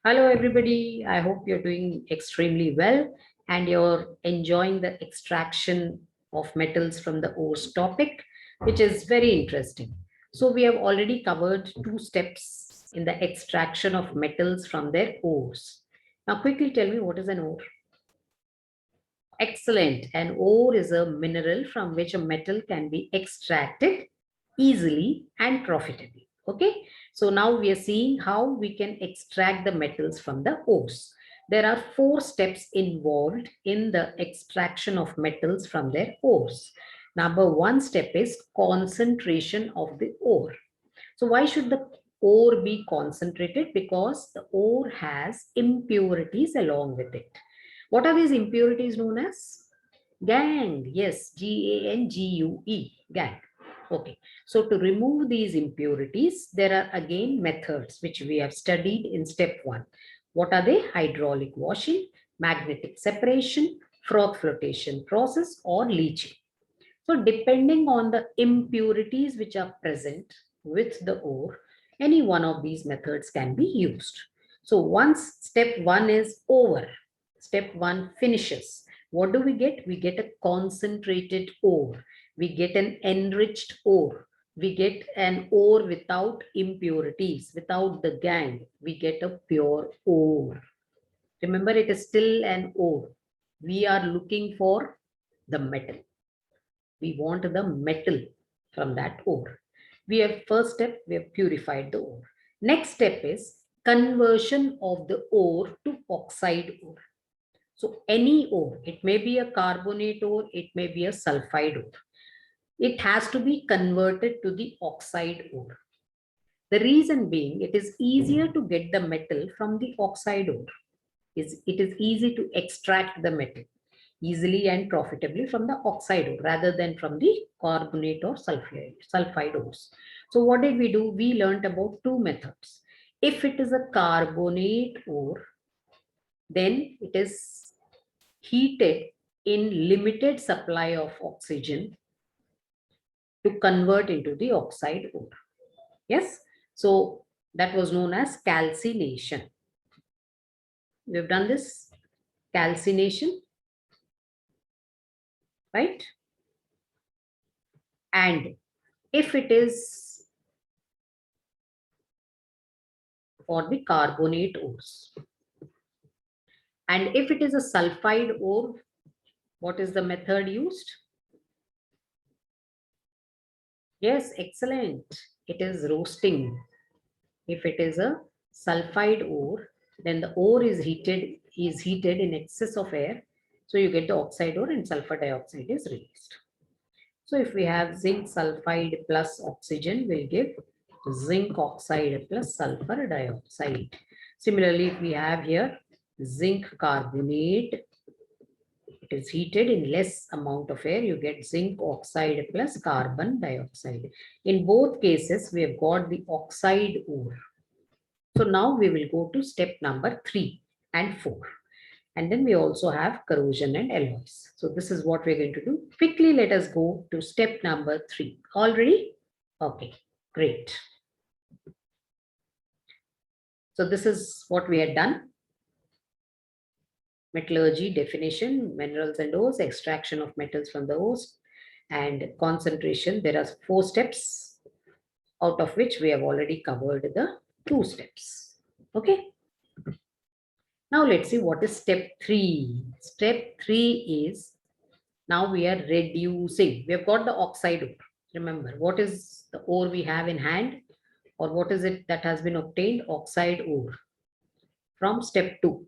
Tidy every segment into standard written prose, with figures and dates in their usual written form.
Hello, everybody. I hope you're doing extremely well and you're enjoying the extraction of metals from the ores topic, which is very interesting. So, we have already covered two steps in the extraction of metals from their ores. Now, quickly tell me, what is an ore? Excellent. An ore is a mineral from which a metal can be extracted easily and profitably. Okay. So now we are seeing how we can extract the metals from the ores. There are four steps involved in the extraction of metals from their ores. Number one step is concentration of the ore. So why should the ore be concentrated? Because the ore has impurities along with it. What are these impurities known as? Gangue. Yes, Gangue, gangue. Okay. So to remove these impurities, there are again methods which we have studied in step one. What are they? Hydraulic washing, magnetic separation, froth flotation process, or leaching. So depending on the impurities which are present with the ore, any one of these methods can be used. So once step one is over, step one finishes, what do we get? We get a concentrated ore. We get an enriched ore. We get an ore without impurities, without the gangue. We get a pure ore. Remember, it is still an ore. We are looking for the metal. We want the metal from that ore. We have first step, we have purified the ore. Next step is conversion of the ore to oxide ore. So any ore, it may be a carbonate ore, it may be a sulfide ore. It has to be converted to the oxide ore. The reason being, it is easier to get the metal from the oxide ore. It is easy to extract the metal easily and profitably from the oxide ore rather than from the carbonate or sulfide ores. So what did we do? We learned about two methods. If it is a carbonate ore, then it is heated in limited supply of oxygen to convert into the oxide ore. Yes. So that was known as calcination. We have done this calcination, right? And if it is for the carbonate ores, and if it is a sulfide ore, what is the method used? Yes, excellent. It is roasting. If it is a sulfide ore, then the ore is heated in excess of air. So you get the oxide ore and sulfur dioxide is released. So if we have zinc sulfide plus oxygen, we'll give zinc oxide plus sulfur dioxide. Similarly, if we have here zinc carbonate, it is heated in less amount of air, you get zinc oxide plus carbon dioxide. In both cases, we have got the oxide ore. So now we will go to step number 3 and 4. And then we also have corrosion and alloys. So this is what we're going to do. Quickly, let us go to step number 3. All ready? Okay, great. So this is what we had done. Metallurgy, definition, minerals and ores, extraction of metals from the ores, and concentration. There are 4 steps, out of which we have already covered the 2 steps. Okay. Now let's see what is step 3. Step 3 is, now we are reducing. We have got the oxide ore. Remember, what is the ore we have in hand, or what is it that has been obtained? Oxide ore from step 2.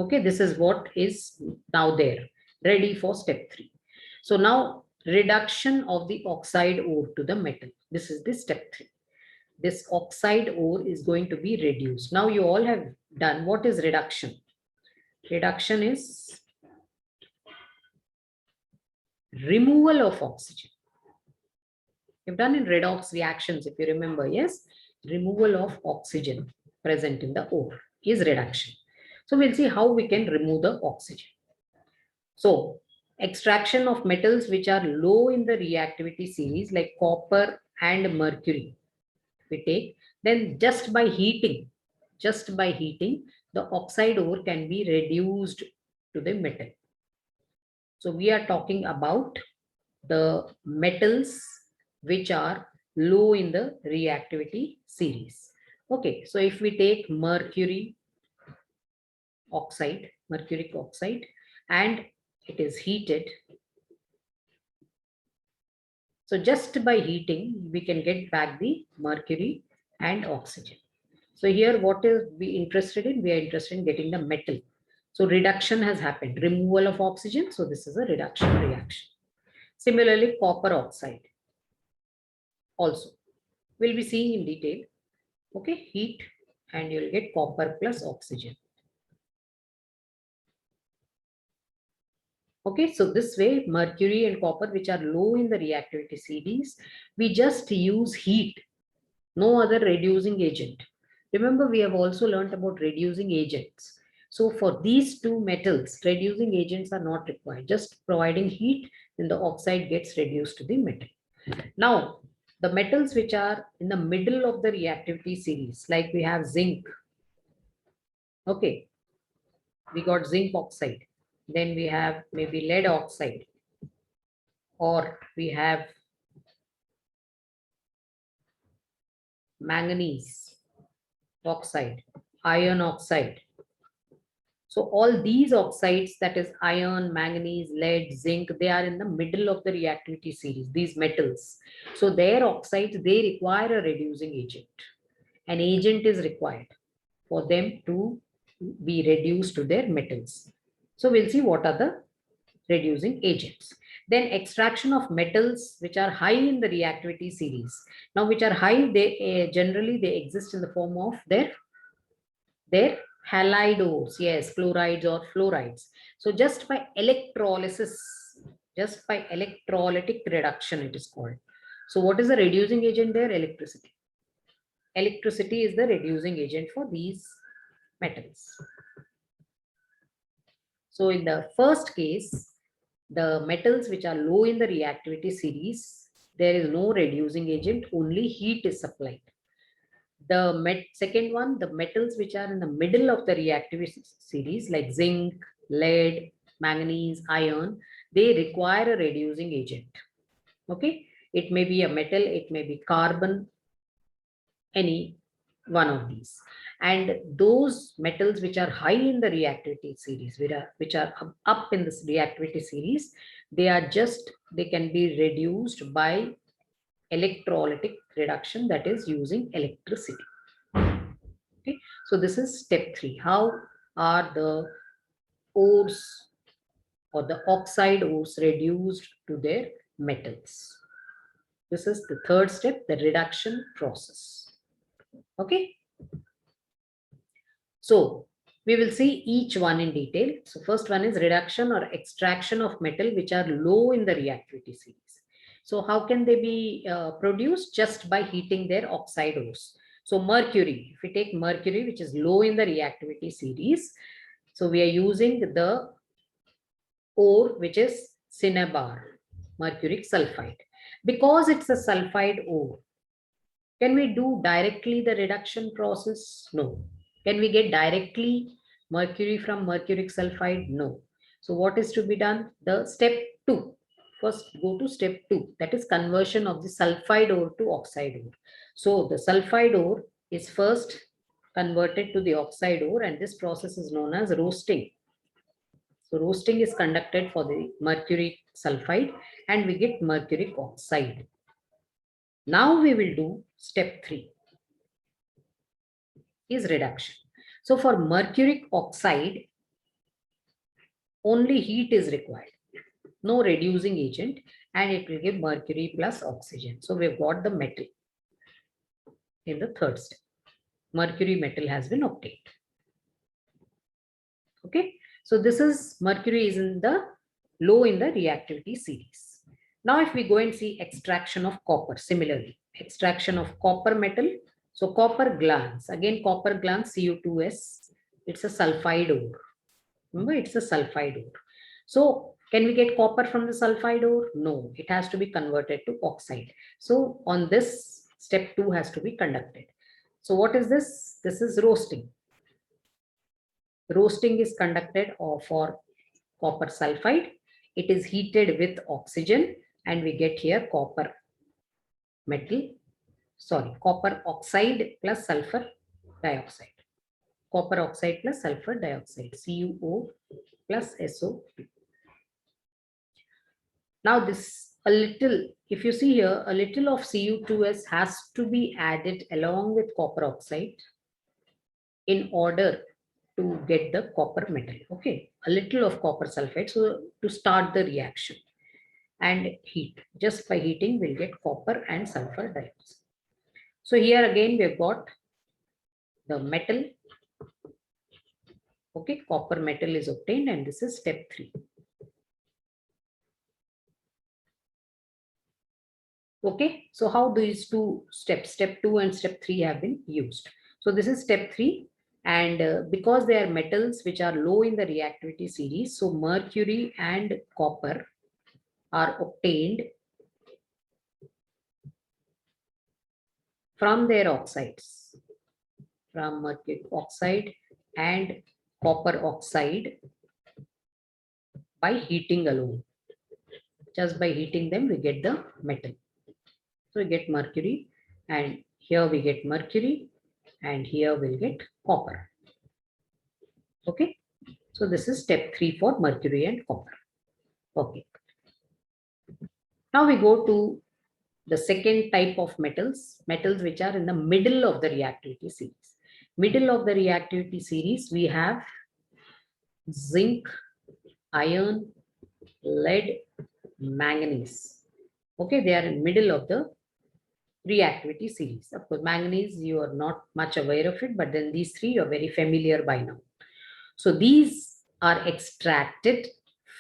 Okay, this is what is now there, ready for step 3. So now reduction of the oxide ore to the metal. This is the step 3. This oxide ore is going to be reduced. Now you all have done. What is reduction? Reduction is removal of oxygen. You've done in redox reactions, if you remember, yes? Removal of oxygen present in the ore is reduction. So we'll see how we can remove the oxygen. So extraction of metals which are low in the reactivity series like copper and mercury. we take, then just by heating, the oxide ore can be reduced to the metal. So we are talking about the metals which are low in the reactivity series. Okay, so if we take mercury oxide, mercuric oxide, and it is heated. So just by heating, we can get back the mercury and oxygen. So here, what is we interested in? We are interested in getting the metal. So reduction has happened, removal of oxygen. So this is a reduction reaction. Similarly, copper oxide also. We'll be seeing in detail. Okay, heat and you'll get copper plus oxygen. Okay, so this way, mercury and copper, which are low in the reactivity series, we just use heat, no other reducing agent. Remember, we have also learned about reducing agents. So for these two metals, reducing agents are not required. Just providing heat, then the oxide gets reduced to the metal. Now, the metals which are in the middle of the reactivity series, like we have zinc. Okay, we got zinc oxide. Then we have maybe lead oxide, or we have manganese oxide, iron oxide. So all these oxides, that is iron, manganese, lead, zinc, they are in the middle of the reactivity series, these metals. So their oxides, they require a reducing agent. An agent is required for them to be reduced to their metals. So we'll see what are the reducing agents. Then extraction of metals which are high in the reactivity series. Now, which are high, they generally they exist in the form of their halide ores, yes, chlorides or fluorides. So just by electrolysis, just by electrolytic reduction, it is called. So what is the reducing agent there? Electricity. Electricity is the reducing agent for these metals. So in the first case, the metals which are low in the reactivity series, there is no reducing agent, only heat is supplied. The second one, the metals which are in the middle of the reactivity series, like zinc, lead, manganese, iron, they require a reducing agent. Okay, it may be a metal, it may be carbon, any one of these. And those metals which are high in the reactivity series, which are up in this reactivity series, they can be reduced by electrolytic reduction, that is using electricity. Okay, so this is step 3. How are the ores or the oxide ores reduced to their metals? This is the third step, the reduction process. Okay, so we will see each one in detail. So first one is reduction or extraction of metal which are low in the reactivity series. So how can they be produced? Just by heating their oxide ores. So mercury, if we take mercury which is low in the reactivity series, so we are using the ore which is cinnabar, mercuric sulfide. Because it's a sulfide ore, can we do directly the reduction process? No. Can we get directly mercury from mercuric sulfide? No. So what is to be done? The step 2. First go to step 2, that is conversion of the sulfide ore to oxide ore. So the sulfide ore is first converted to the oxide ore, and this process is known as roasting. So roasting is conducted for the mercury sulfide and we get mercuric oxide. Now we will do step 3 is reduction. So for mercuric oxide, only heat is required, no reducing agent, and it will give mercury plus oxygen. So we've got the metal in the third step. Mercury metal has been obtained. Okay, so this is mercury is in the low in the reactivity series. Now if we go and see extraction of copper, similarly, extraction of copper metal. So copper glance, again copper glance Cu2s, it's a sulfide ore. Remember, it's a sulfide ore. So can we get copper from the sulfide ore? No, it has to be converted to oxide. So on this Step 2 has to be conducted. So what is this? This is roasting. Roasting is conducted for copper sulfide. It is heated with oxygen and we get here copper oxide plus sulfur dioxide. Copper oxide plus sulfur dioxide, CuO plus SO2. Now this, if you see here, a little of Cu2S has to be added along with copper oxide in order to get the copper metal. Okay, a little of copper sulfate, so to start the reaction, and heat. Just by heating, we'll get copper and sulfur dioxide. So here again, we've got the metal. Okay, copper metal is obtained, and this is step 3. Okay, so how these two steps, step 2 and step 3, have been used? So this is step 3, and because they are metals which are low in the reactivity series, so mercury and copper are obtained from their oxides, from mercury oxide and copper oxide by heating alone. Just by heating them, we get the metal. So we get mercury, and here we get mercury, and here we'll get copper. Okay, so this is step 3 for mercury and copper. Okay, now we go to the second type of metals which are in the middle of the reactivity series. Middle of the reactivity series, we have zinc, iron, lead, manganese. Okay, they are in middle of the reactivity series. Of course, manganese, you are not much aware of it, but then these three you are very familiar by now. So these are extracted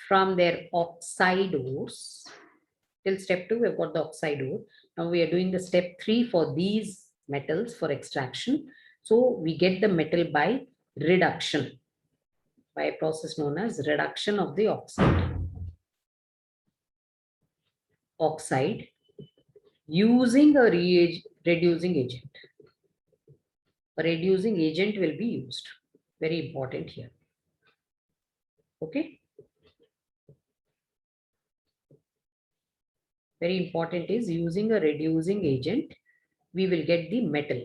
from their oxide ores. Till step 2, we've got the oxide ore. Now we are doing the step 3 for these metals for extraction. So we get the metal by reduction, by a process known as reduction of the oxide using a reducing agent. A reducing agent will be used. Very important here. Okay. Very important is using a reducing agent, we will get the metal.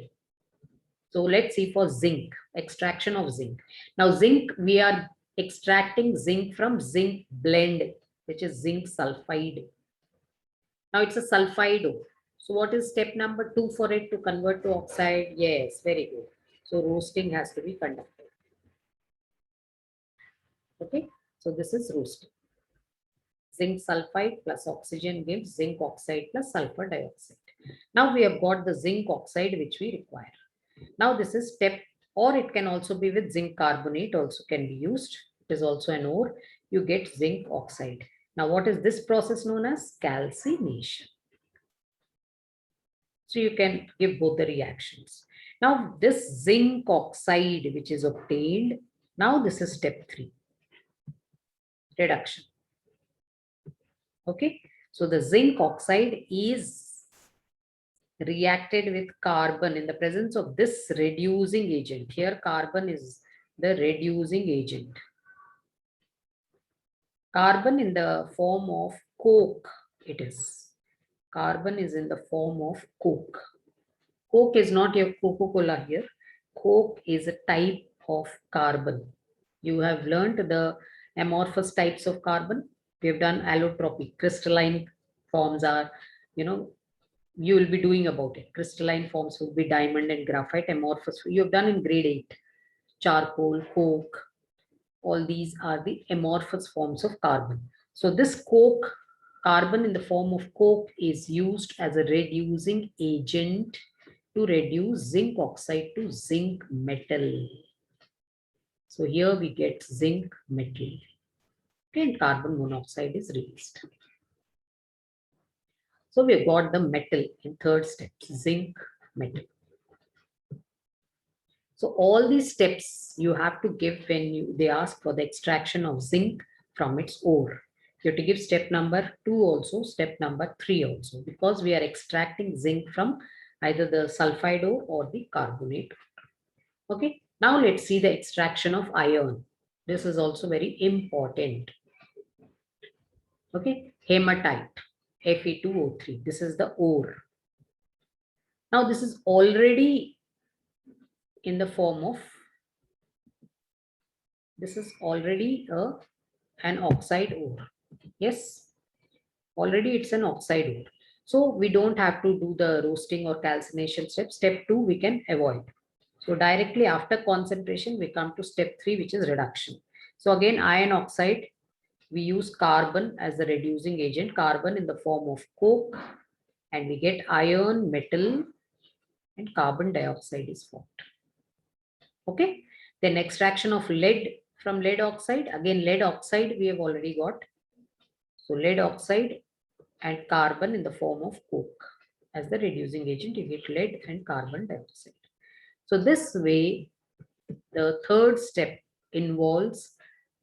So let's see for zinc, extraction of zinc. Now zinc, we are extracting zinc from zinc blend, which is zinc sulfide. Now it's a sulfide ore. So what is step number 2 for it to convert to oxide? Yes, very good. So roasting has to be conducted. Okay, so this is roasting. Zinc sulfide plus oxygen gives zinc oxide plus sulfur dioxide. Now we have got the zinc oxide which we require. Now this is step, or it can also be with zinc carbonate also can be used. It is also an ore. You get zinc oxide. Now what is this process known as? Calcination. So you can give both the reactions. Now this zinc oxide which is obtained, now this is step 3, reduction. Okay, so the zinc oxide is reacted with carbon in the presence of this reducing agent. Here carbon is the reducing agent. Carbon in the form of coke, it is. Carbon is in the form of coke. Coke is not your Coca-Cola here. Coke is a type of carbon. You have learned the amorphous types of carbon. We have done allotropic. Crystalline forms are, you will be doing about it. Crystalline forms will be diamond and graphite. Amorphous, you have done in grade 8. Charcoal, coke, all these are the amorphous forms of carbon. So this coke, carbon in the form of coke, is used as a reducing agent to reduce zinc oxide to zinc metal. So here we get zinc metal. Okay, and carbon monoxide is released. So we've got the metal in third step, zinc metal. So all these steps you have to give when they ask for the extraction of zinc from its ore. You have to give step number 2 also, step number 3 also, because we are extracting zinc from either the sulfide ore or the carbonate. Okay, now let's see the extraction of iron. This is also very important. Okay, hematite, Fe2O3. This is the ore. Now this is already in the form of, this is already an oxide ore. Yes, already it's an oxide ore. So we don't have to do the roasting or calcination step. Step 2 we can avoid. So directly after concentration, we come to step 3, which is reduction. So again, iron oxide, we use carbon as the reducing agent, carbon in the form of coke, and we get iron, metal, and carbon dioxide is formed. Okay. Then extraction of lead from lead oxide. Again, lead oxide we have already got. So lead oxide and carbon in the form of coke as the reducing agent, you get lead and carbon dioxide. So this way, the third step involves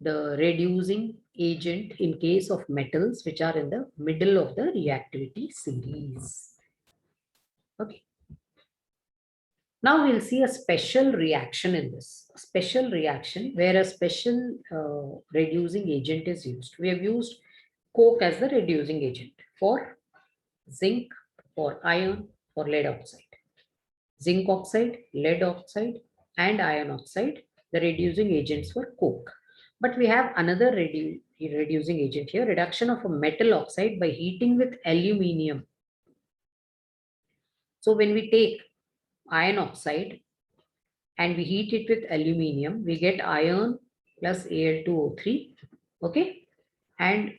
the reducing agent in case of metals which are in the middle of the reactivity series. Okay. Now we'll see a special reaction in this. A special reaction where a special reducing agent is used. We have used coke as the reducing agent for zinc, for iron, for lead oxide. Zinc oxide, lead oxide, and iron oxide, the reducing agents for coke. But we have another reducing agent here, reduction of a metal oxide by heating with aluminium. So when we take iron oxide and we heat it with aluminium, we get iron plus Al2O3. Okay. And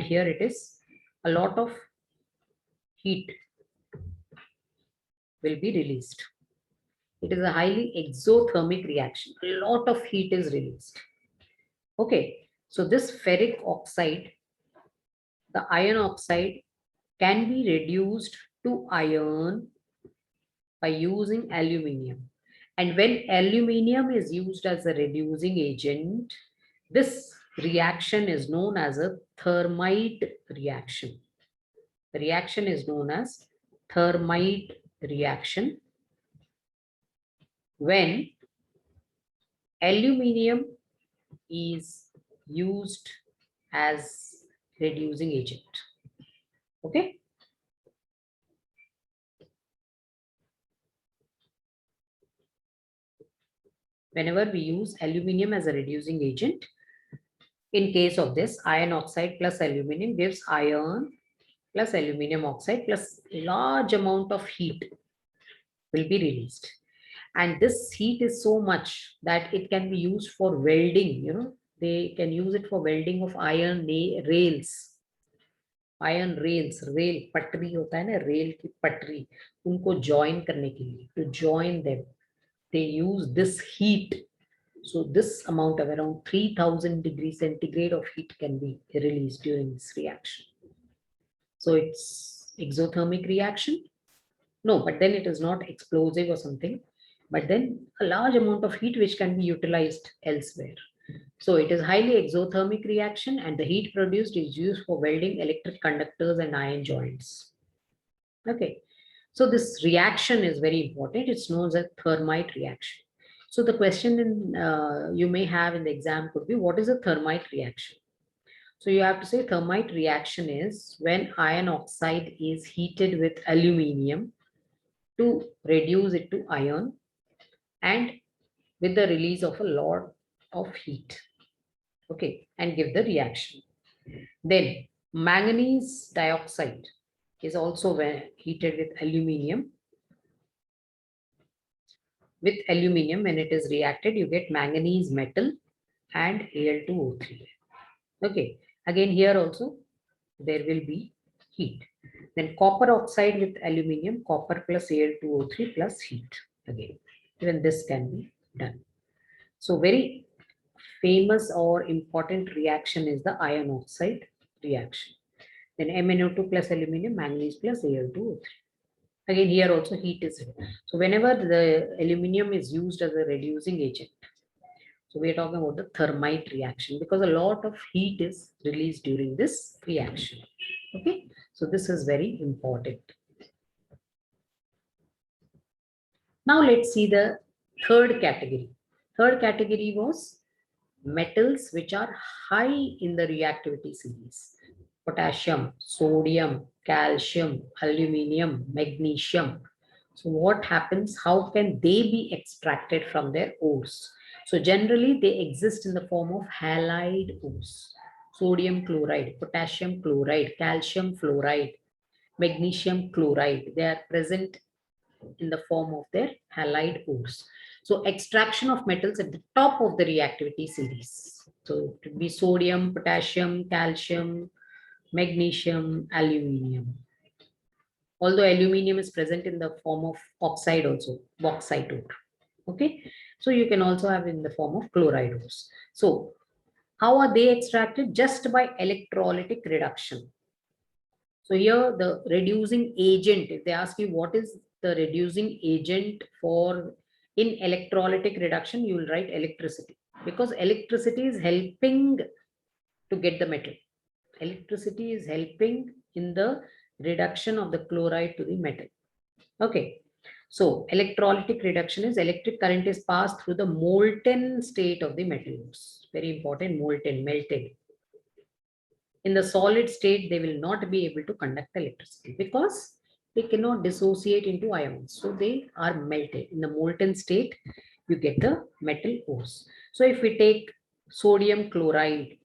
here it is, a lot of heat will be released. It is a highly exothermic reaction. A lot of heat is released. Okay, so this ferric oxide, the iron oxide, can be reduced to iron by using aluminium. And when aluminium is used as a reducing agent, this reaction is known as a thermite reaction. The reaction is known as thermite reaction when aluminium is used as reducing agent. Okay. Whenever we use aluminium as a reducing agent, in case of this, iron oxide plus aluminium gives iron plus aluminium oxide plus large amount of heat will be released. And this heat is so much that it can be used for welding. You know, they can use it for welding of iron rails. Iron rails, rail पटरी होता है ना, rail की पटरी, उनको join करने के लिए, to join them, they use this heat. So this amount of around 3000 degrees centigrade of heat can be released during this reaction. So it's exothermic reaction. No, but then it is not explosive or something, but then a large amount of heat which can be utilized elsewhere. So it is highly exothermic reaction, and the heat produced is used for welding electric conductors and iron joints. Okay, so this reaction is very important. It's known as a thermite reaction. So the question you may have in the exam could be, what is a thermite reaction? So you have to say thermite reaction is when iron oxide is heated with aluminium to reduce it to iron, and with the release of a lot of heat. Okay, and give the reaction. Then manganese dioxide is also heated with aluminium. With aluminium, when it is reacted, you get manganese metal and Al2O3. Okay, again here also there will be heat. Then copper oxide with aluminium, copper plus Al2O3 plus heat. Again, even this can be done. So very famous or important reaction is the iron oxide reaction. Then MnO2 plus aluminium, manganese plus Al2O3. Again, here also heat is. So whenever the aluminium is used as a reducing agent, So we are talking about the thermite reaction because a lot of heat is released during this reaction. Okay, so this is very important. Now let's see the third category. Third category was metals which are high in the reactivity series. Potassium, sodium, calcium, aluminium, magnesium. So what happens? How can they be extracted from their ores? So generally they exist in the form of halide ores. Sodium chloride, potassium chloride, calcium fluoride, magnesium chloride. They are present in the form of their halide ores. So extraction of metals at the top of the reactivity series. So it would be sodium, potassium, calcium, magnesium, aluminium. Although aluminium is present in the form of oxide also, bauxite ore. Okay, so you can also have in the form of chloride ores. So how are they extracted? Just by electrolytic reduction. So here the reducing agent, if they ask you what is the reducing agent for in electrolytic reduction, you will write electricity, because electricity is helping to get the metal. Electricity is helping in the reduction of the chloride to the metal. Okay. So electrolytic reduction is electric current is passed through the molten state of the metals. Very important, molten, melted. In the solid state, they will not be able to conduct electricity because they cannot dissociate into ions. So they are melted. In the molten state, you get the metal ores. So if we take sodium chloride,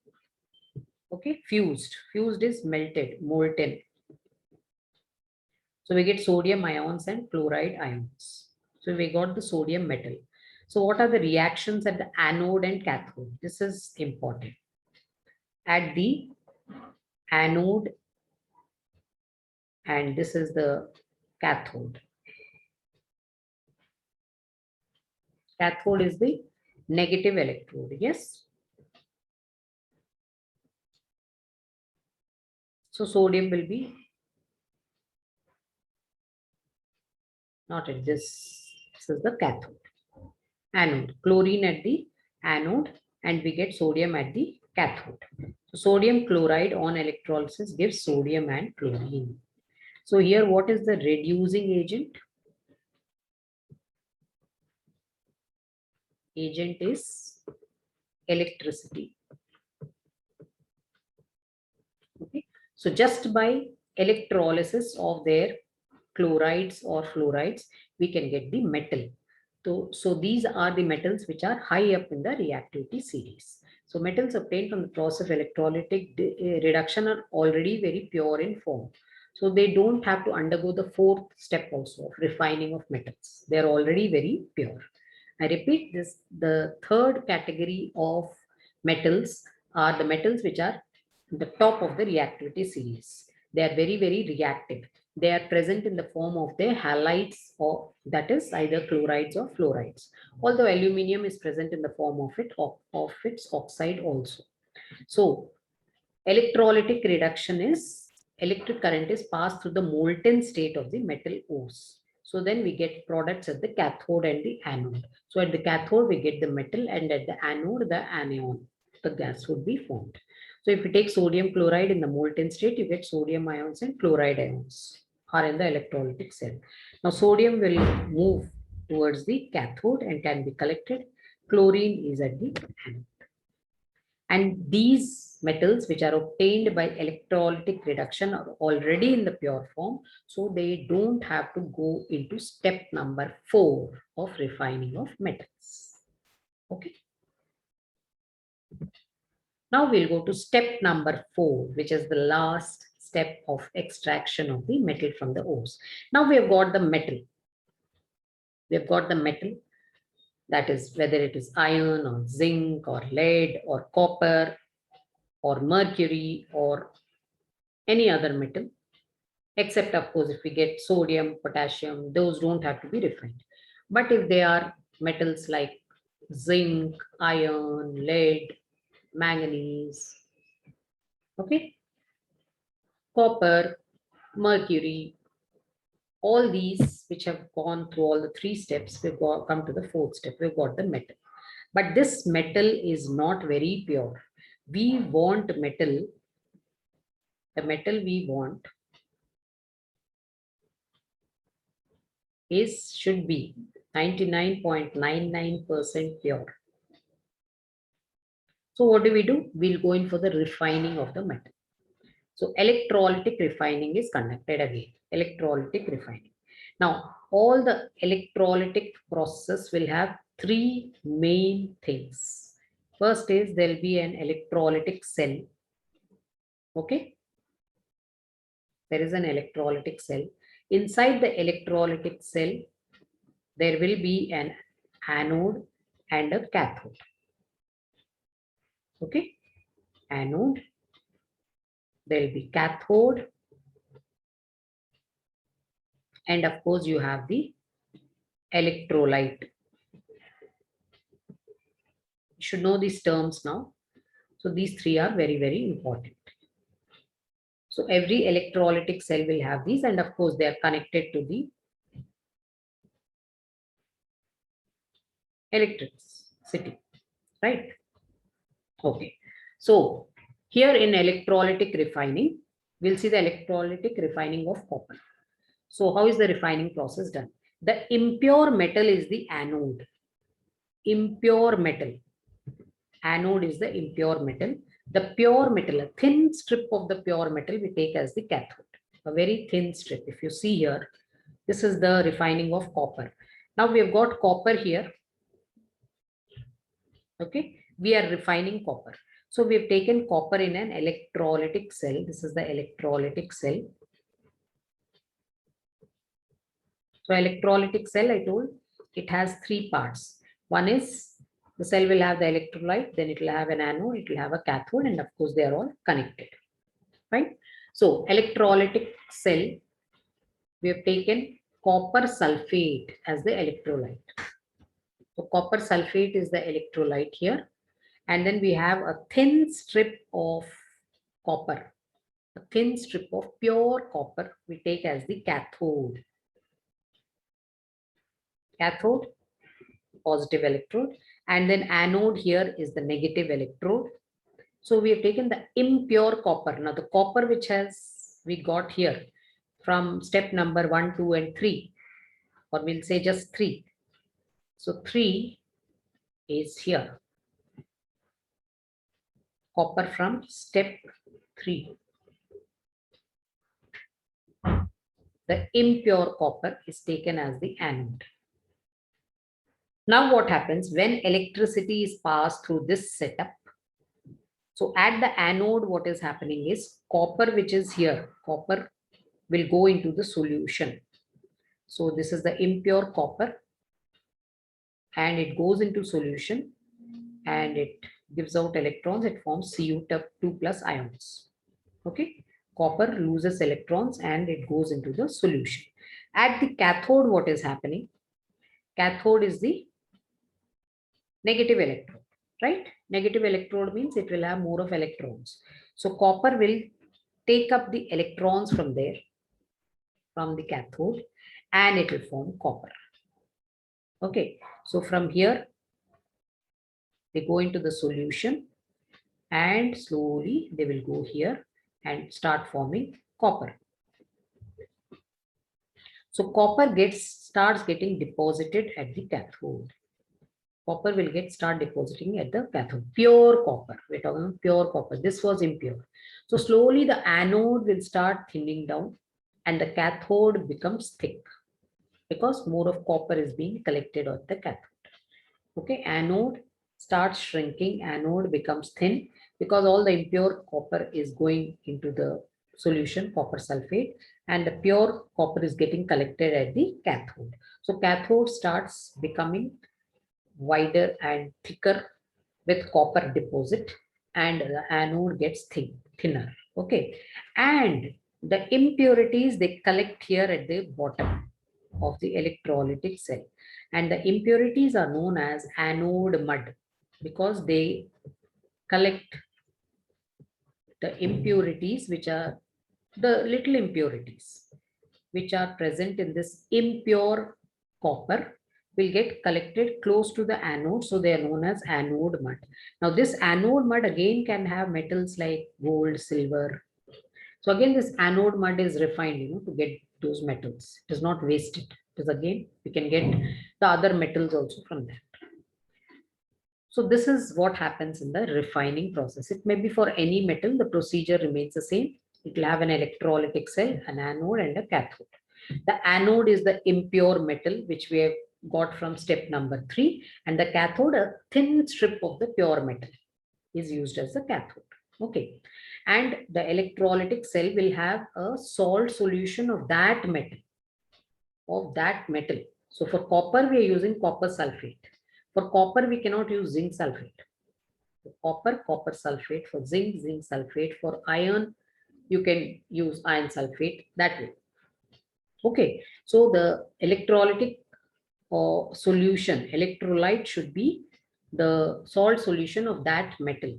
okay, fused is melted, molten. So we get sodium ions and chloride ions. So we got the sodium metal. So what are the reactions at the anode and cathode? This is important. At the anode, and this is the cathode. Cathode is the negative electrode, yes. So sodium will be not at this is the cathode. Anode, chlorine at the anode, and we get sodium at the cathode. So sodium chloride on electrolysis gives sodium and chlorine. So here what is the reducing agent? Agent is electricity. Okay. So just by electrolysis of their chlorides or fluorides, we can get the metal. So these are the metals which are high up in the reactivity series. So metals obtained from the process of electrolytic reduction are already very pure in form. So they don't have to undergo the fourth step also of refining of metals. They are already very pure. I repeat this, the third category of metals are the metals which are the top of the reactivity series. They are very, very reactive. They are present in the form of their halides, or that is either chlorides or fluorides. Although aluminium is present in the form of its oxide also. So electrolytic reduction is electric current is passed through the molten state of the metal ores. So then we get products at the cathode and the anode. So at the cathode we get the metal, and at the anode the anion, the gas would be formed. So if you take sodium chloride in the molten state, you get sodium ions and chloride ions are in the electrolytic cell. Now sodium will move towards the cathode and can be collected. Chlorine is at the anode. And these metals which are obtained by electrolytic reduction are already in the pure form. So they don't have to go into step number 4 of refining of metals. Okay. Now we'll go to step number 4, which is the last step of extraction of the metal from the ores. Now we have got the metal. We have got the metal, that is whether it is iron or zinc or lead or copper or mercury or any other metal, except of course if we get sodium, potassium, those don't have to be refined. But if they are metals like zinc, iron, lead, manganese, okay, copper, mercury, all these which have gone through all the 3 steps, we've come to the 4th step, we've got the metal. But this metal is not very pure. We want metal, the metal we want should be 99.99% pure. So what do? We'll go in for the refining of the metal. So electrolytic refining is conducted again. Electrolytic refining. Now, all the electrolytic process will have three main things. First is there will be an electrolytic cell. Okay. There is an electrolytic cell. Inside the electrolytic cell, there will be an anode and a cathode. Okay. Anode. There will be cathode. And of course, you have the electrolyte. You should know these terms now. So these three are very, very important. So every electrolytic cell will have these, and of course, they are connected to the electricity, right? Okay. So here in electrolytic refining, we'll see the electrolytic refining of copper. So how is the refining process done? The impure metal is the anode. Impure metal. Anode is the impure metal. The pure metal, a thin strip of the pure metal, we take as the cathode. A very thin strip. If you see here, this is the refining of copper. Now we have got copper here. Okay, we are refining copper. So we have taken copper in an electrolytic cell. This is the electrolytic cell. So electrolytic cell, I told, it has three parts. One is the cell will have the electrolyte, then it will have an anode, it will have a cathode, and of course they are all connected, right? So electrolytic cell, we have taken copper sulfate as the electrolyte. So copper sulfate is the electrolyte here. And then we have a thin strip of copper, a thin strip of pure copper we take as the cathode. Cathode, positive electrode, and then anode here is the negative electrode. So we have taken the impure copper. Now the copper which we got here from step number 1, 2, and 3, or we'll say just 3. So 3 is here. Copper from step 3. The impure copper is taken as the anode. Now what happens when electricity is passed through this setup? So at the anode, what is happening is copper, which is here, copper will go into the solution. So this is the impure copper and it goes into solution and it gives out electrons. It forms Cu2 plus ions. Okay. Copper loses electrons and it goes into the solution. At the cathode, what is happening? Cathode is the negative electrode, right? Negative electrode means it will have more of electrons. So copper will take up the electrons from there, from the cathode, and it will form copper. Okay, so from here, they go into the solution and slowly they will go here and start forming copper. So copper starts getting deposited at the cathode. Copper will start depositing at the cathode. Pure copper. We're talking about pure copper. This was impure. So slowly the anode will start thinning down and the cathode becomes thick because more of copper is being collected at the cathode. Okay, anode starts shrinking. Anode becomes thin because all the impure copper is going into the solution, copper sulfate, and the pure copper is getting collected at the cathode. So cathode starts becoming wider and thicker with copper deposit and the anode gets thinner. Okay, and the impurities they collect here at the bottom of the electrolytic cell, and the impurities are known as anode mud because they collect the impurities, which are the little impurities which are present in this impure copper. will get collected close to the anode. So they are known as anode mud. Now this anode mud again can have metals like gold, silver. So again, this anode mud is refined, to get those metals. It is not wasted. It is again, we can get the other metals also from that. So this is what happens in the refining process. It may be for any metal, the procedure remains the same. It will have an electrolytic cell, an anode and a cathode. The anode is the impure metal, which we have got from step number 3. And the cathode, a thin strip of the pure metal, is used as the cathode. Okay. And the electrolytic cell will have a salt solution of that metal. So for copper, we are using copper sulfate. For copper, we cannot use zinc sulfate. For copper sulfate. For zinc sulfate. For iron, you can use iron sulfate that way. Okay, so the electrolytic solution, electrolyte should be the salt solution of that metal.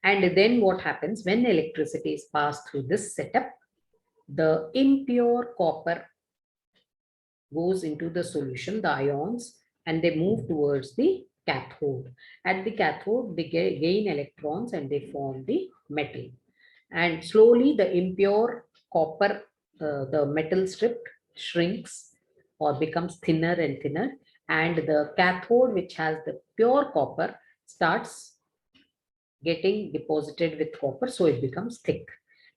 And then what happens when electricity is passed through this setup, the impure copper goes into the solution, the ions, and they move towards the cathode. At the cathode, they gain electrons and they form the metal. And slowly the impure copper, the metal strip shrinks or becomes thinner and thinner. And the cathode, which has the pure copper, starts getting deposited with copper. So it becomes thick.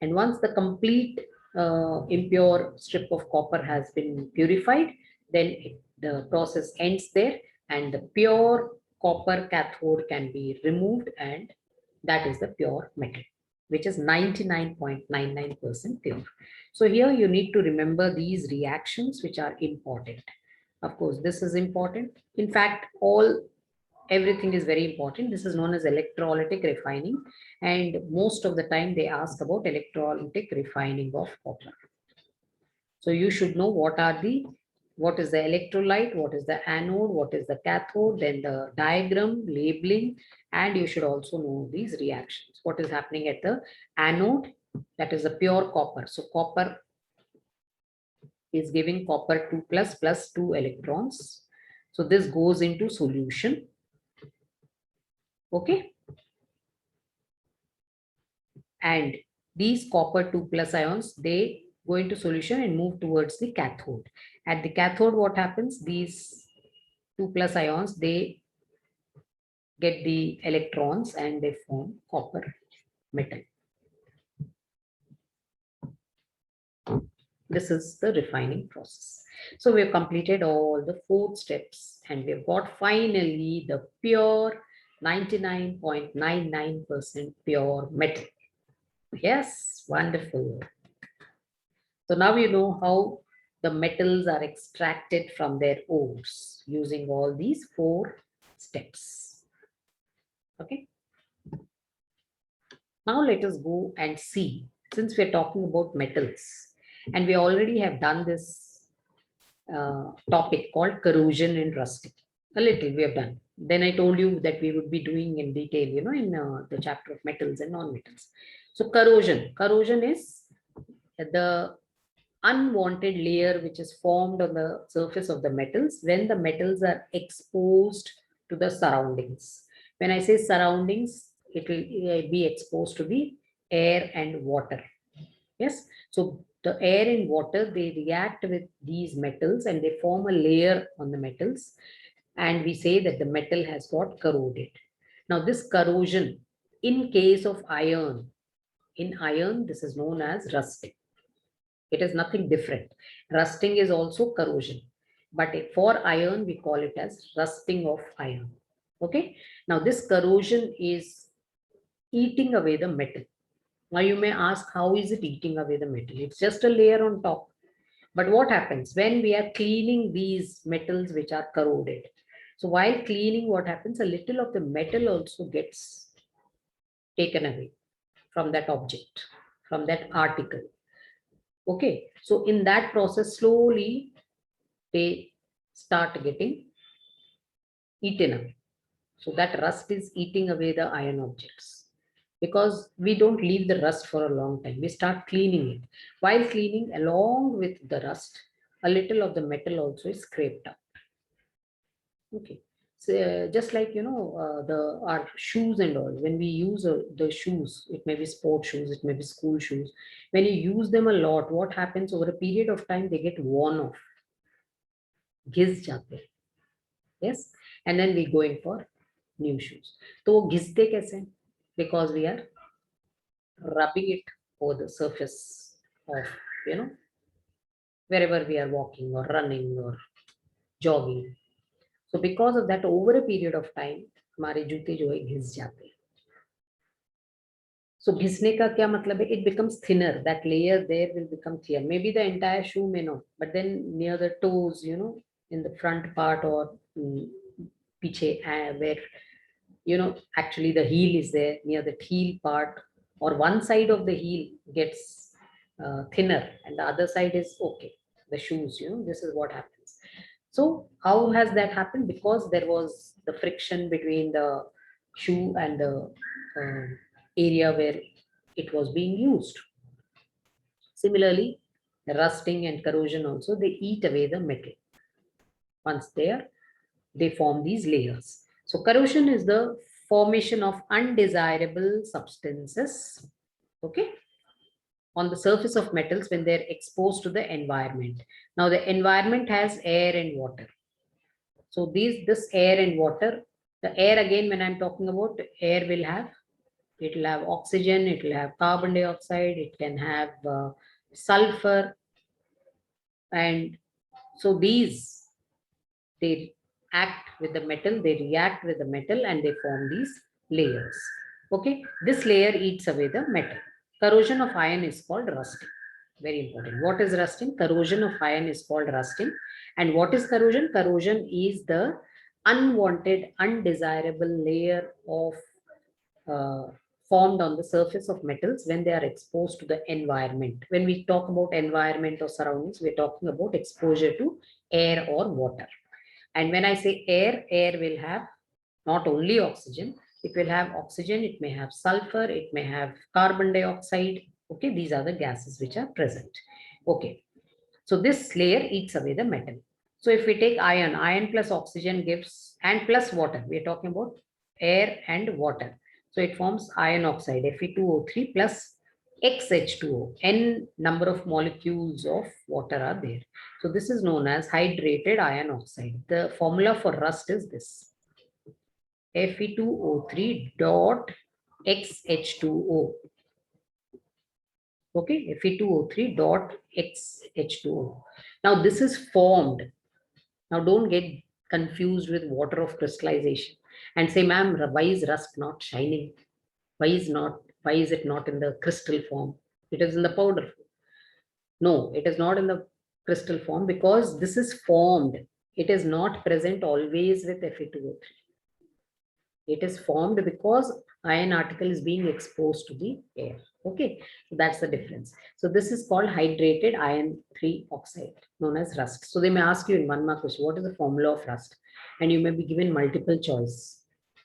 And once the complete impure strip of copper has been purified, then the process ends there and the pure copper cathode can be removed, and that is the pure metal, which is 99.99% pure. So here you need to remember these reactions which are important. Of course, this is important. In fact, everything is very important. This is known as electrolytic refining, and most of the time they ask about electrolytic refining of copper. So you should know what is the electrolyte, what is the anode, what is the cathode, then the diagram, labeling, and you should also know these reactions. What is happening at the anode, that is the pure copper. So copper is giving copper 2 plus 2 electrons. So this goes into solution. Okay. And these copper 2 plus ions, they go into solution and move towards the cathode. At the cathode, what happens? These 2 plus ions, they get the electrons and they form copper metal. This is the refining process. So we have completed all the 4 steps and we've got finally the pure 99.99% pure metal. Yes, wonderful. So now you know how the metals are extracted from their ores using all these 4 steps. Okay. Now let us go and see, since we're talking about metals, and we already have done this topic called corrosion and rusting. A little we have done. Then I told you that we would be doing in detail, in the chapter of metals and non-metals. So corrosion is the unwanted layer which is formed on the surface of the metals when the metals are exposed to the surroundings. When I say surroundings, it will be exposed to the air and water. Yes. So the air and water, they react with these metals and they form a layer on the metals. And we say that the metal has got corroded. Now this corrosion, in case of iron, in iron, this is known as rusting. It is nothing different. Rusting is also corrosion. But for iron, we call it as rusting of iron. Okay. Now this corrosion is eating away the metal. Now you may ask, how is it eating away the metal? It's just a layer on top. But what happens when we are cleaning these metals which are corroded? So while cleaning, what happens? A little of the metal also gets taken away from that object, from that article. Okay. So in that process, slowly they start getting eaten away. So that rust is eating away the iron objects. Because we don't leave the rust for a long time. We start cleaning it. While cleaning, along with the rust, a little of the metal also is scraped out. Okay. So, just like, our shoes and all, when we use the shoes, it may be sport shoes, it may be school shoes. When you use them a lot, what happens over a period of time, they get worn off, घिस जाते हैं. Yes. And then we going for new shoes. तो वो घिसते कैसे? Because we are rubbing it over the surface of, you know, wherever we are walking or running or jogging. So because of that, over a period of time, हमारे जूते जो है घिस जाते हैं. So घिसने का क्या मतलब है? It becomes thinner. That layer there will become thinner. Maybe the entire shoe may not, but then near the toes, in the front part or पीछे where actually the heel is there, near the heel part, or one side of the heel gets thinner and the other side is okay. The shoes, this is what happens. So how has that happened? Because there was the friction between the shoe and the area where it was being used. Similarly, rusting and corrosion also, they eat away the metal. Once there, they form these layers. So corrosion is the formation of undesirable substances, okay, on the surface of metals when they're exposed to the environment. Now the environment has air and water. So this air and water, the air again, when I'm talking about air, it will have oxygen, it will have carbon dioxide, it can have sulfur, and so these, they act with the metal, they react with the metal and they form these layers. Okay, this layer eats away the metal. Corrosion of iron is called rusting. Very important. What is rusting? Corrosion of iron is called rusting. And what is corrosion? Corrosion is the unwanted, undesirable layer of formed on the surface of metals when they are exposed to the environment. When we talk about environment or surroundings, we're talking about exposure to air or water. And when I say air, air will have not only oxygen, it will have oxygen, it may have sulfur, it may have carbon dioxide. Okay, these are the gases which are present. Okay, so this layer eats away the metal. So if we take iron, iron plus oxygen gives, and plus water, we are talking about air and water. So it forms iron oxide, Fe2O3 plus XH2O. N number of molecules of water are there. So this is known as hydrated iron oxide. The formula for rust is this: Fe2O3 dot XH2O. Okay, Fe2O3 dot XH2O. Now this is formed. Now don't get confused with water of crystallization and say, ma'am, why is rust not shining? Why is it not in the crystal form? It is in the powder form. No, it is not in the crystal form because this is formed. It is not present always with Fe2O3. It is formed because iron particle is being exposed to the air. Okay, so that's the difference. So this is called hydrated iron 3 oxide, known as rust. So they may ask you in one mark question, what is the formula of rust? And you may be given multiple choice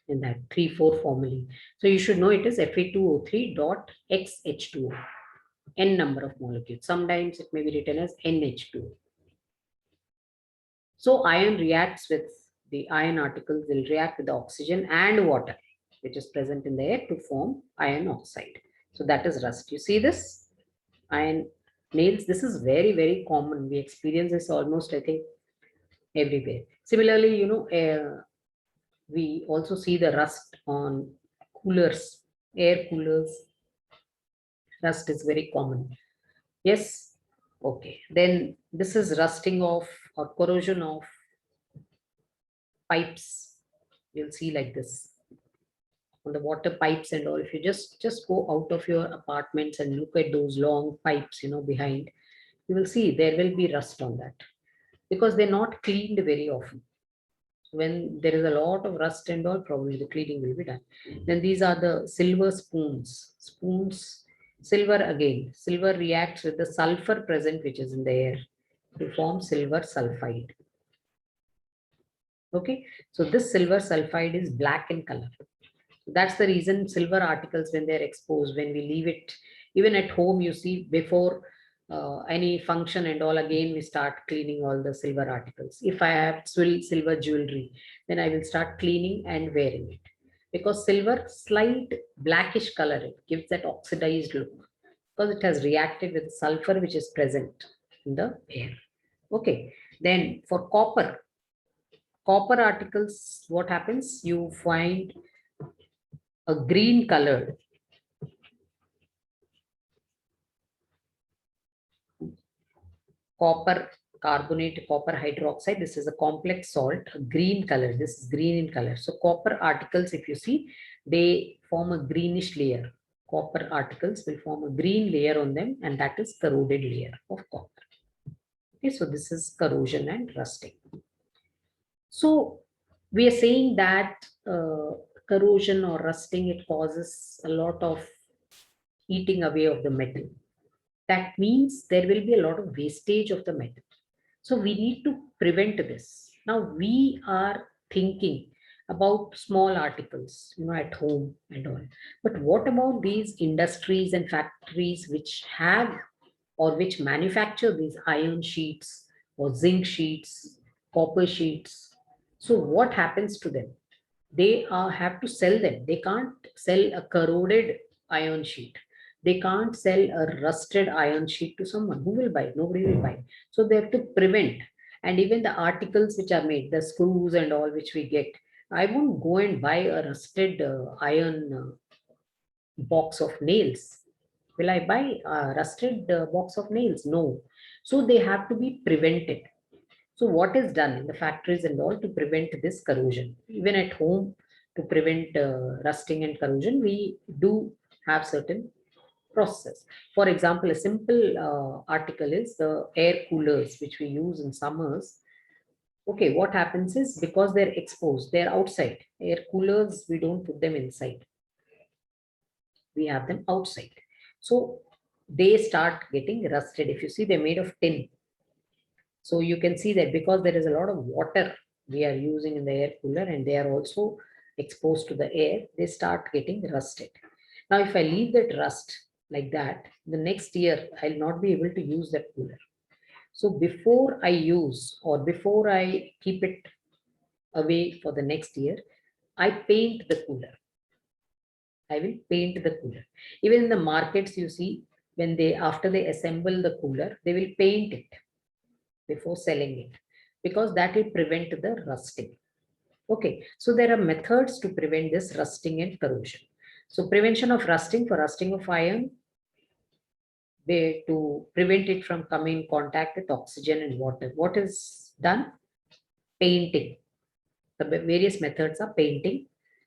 in that 3-4 formulae. So you should know it is Fe2O3 dot XH2O, N number of molecules. Sometimes it may be written as NH2O. So iron reacts with the iron particles, will react with the oxygen and water which is present in the air to form iron oxide. So that is rust. You see this iron nails. This is very, very common. We experience this almost, I think, everywhere. Similarly, we also see the rust on coolers, air coolers. Rust is very common. Yes. Okay. Then this is rusting of or corrosion of pipes. You'll see like this on the water pipes and all. If you just go out of your apartments and look at those long pipes, behind, you will see there will be rust on that because they're not cleaned very often. When there is a lot of rust and all, probably the cleaning will be done. Then these are the silver spoons. Silver again. Silver reacts with the sulfur present which is in the air to form silver sulfide. Okay, so this silver sulfide is black in color. That's the reason silver articles, when they're exposed, when we leave it, even at home, you see before any function and all, again we start cleaning all the silver articles. If I have silver jewelry, then I will start cleaning and wearing it, because silver slight blackish color, it gives that oxidized look, because it has reacted with sulfur which is present in the air. Okay, then for copper articles, what happens? You find a green colored copper carbonate, copper hydroxide. This is a complex salt, a green color. This is green in color. So copper articles, if you see, they form a greenish layer. Copper articles will form a green layer on them, and that is corroded layer of copper. Okay, so this is corrosion and rusting. So we are saying that corrosion or rusting, it causes a lot of eating away of the metal. That means there will be a lot of wastage of the metal. So we need to prevent this. Now we are thinking about small articles, at home and all. But what about these industries and factories which have or which manufacture these iron sheets or zinc sheets, copper sheets? So what happens to them? They have to sell them. They can't sell a corroded iron sheet. They can't sell a rusted iron sheet to someone. Who will buy? Nobody will buy. So they have to prevent. And even the articles which are made, the screws and all which we get, I won't go and buy a rusted iron box of nails. Will I buy a rusted box of nails? No. So they have to be prevented. So what is done in the factories and all to prevent this corrosion? Even at home, to prevent rusting and corrosion, we do have certain processes. For example, a simple article is the air coolers, which we use in summers. Okay, what happens is, because they're exposed, they're outside. Air coolers, we don't put them inside. We have them outside. So they start getting rusted. If you see, they're made of tin. So you can see that because there is a lot of water we are using in the air cooler, and they are also exposed to the air, they start getting rusted. Now, if I leave that rust like that, the next year I'll not be able to use that cooler. So before I use, or before I keep it away for the next year, I paint the cooler. I will paint the cooler. Even in the markets, you see, when they, after they assemble the cooler, they will paint it before selling it, because that will prevent the rusting. Okay, so there are methods to prevent this rusting and corrosion. So prevention of rusting, for rusting of iron, to prevent it from coming in contact with oxygen and water, what is done? Painting. The various methods are painting.